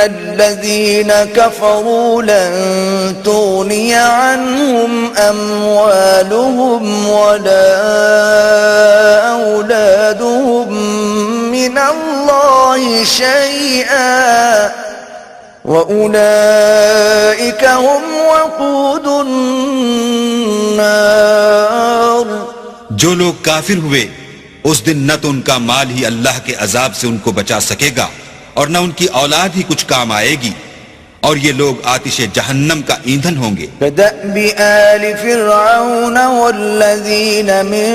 الذين كفروا لن تغني عنهم أموالهم ولا أولادهم من الله شيئا وأولئك هم وقود النار. جو لوگ کافر ہوئے اس دن نہ تو ان کا مال ہی اللہ کے عذاب سے ان کو بچا سکے گا اور نہ ان کی اولاد ہی کچھ کام آئے گی، اور یہ لوگ آتش جہنم کا ایندھن ہوں گے. كدأب آل فرعون والذين من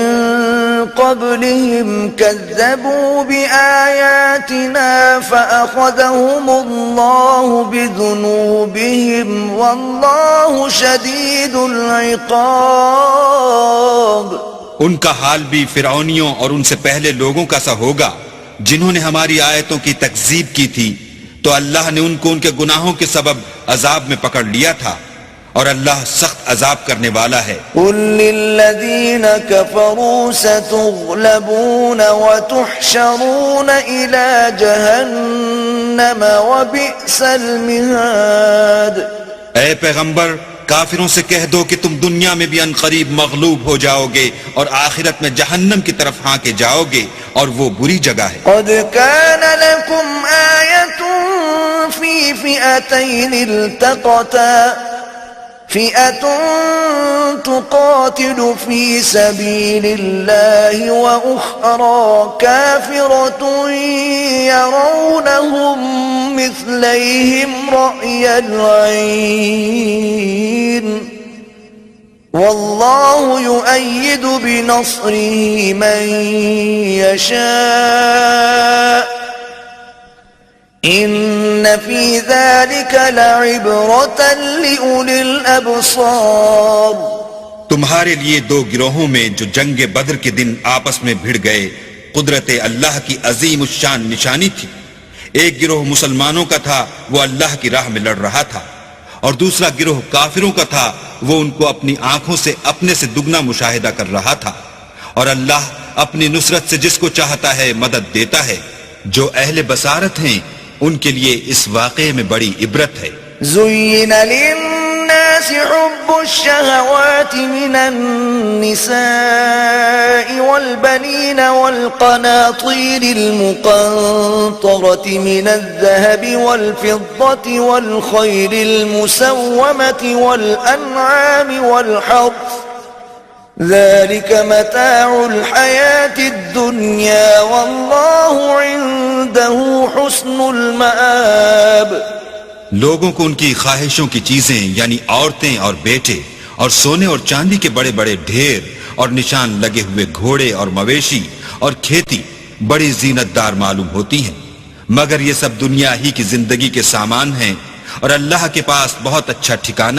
قبلهم كذبوا بآياتنا فأخذهم الله بذنوبهم والله شديد العقاب. ان کا حال بھی فرعونیوں اور ان سے پہلے لوگوں کا سا ہوگا جنہوں نے ہماری آیتوں کی تکذیب کی تھی، تو اللہ نے ان کو ان کے گناہوں کے سبب عذاب میں پکڑ لیا تھا، اور اللہ سخت عذاب کرنے والا ہے. قل للذین كفروا ستغلبون وتحشرون إلى جہنم وبئس المہاد. اے پیغمبر کافروں سے کہہ دو کہ تم دنیا میں بھی عنقریب مغلوب ہو جاؤ گے اور آخرت میں جہنم کی طرف ہانکے جاؤ گے، اور وہ بری جگہ ہے. قد كان لكم آية في فئتين التقتا فئة تقاتل في سبيل الله وأخرى كافرة يرونهم مثليهم رأي العين والله يؤيد بنصره من يشاء ان في ذلك لعبرة لأولي الأبصار. تمہارے لیے دو گروہوں میں جو جنگ بدر کے دن آپس میں بھڑ گئے قدرت اللہ کی عظیم الشان نشانی تھی. ایک گروہ مسلمانوں کا تھا، وہ اللہ کی راہ میں لڑ رہا تھا، اور دوسرا گروہ کافروں کا تھا، وہ ان کو اپنی آنکھوں سے اپنے سے دگنا مشاہدہ کر رہا تھا. اور اللہ اپنی نصرت سے جس کو چاہتا ہے مدد دیتا ہے. جو اہل بصارت ہیں ان کے لیے اس واقعے میں بڑی عبرت ہے. زين للناس حب الشهوات من النساء والبنين والقناطير المقنطرة من الذهب والفضة والخيل المسومة والأنعام والحرث ذلك متاع الحياة الدنيا والله عنده حسن المآب. لوگوں کو ان کی خواہشوں کی چیزیں یعنی عورتیں اور بیٹے اور سونے اور چاندی کے بڑے بڑے ڈھیر اور نشان لگے ہوئے گھوڑے اور مویشی اور کھیتی بڑی زینت دار معلوم ہوتی ہیں، مگر یہ سب دنیا ہی کی زندگی کے سامان ہیں، اور اللہ کے پاس بہت اچھا ٹھکانہ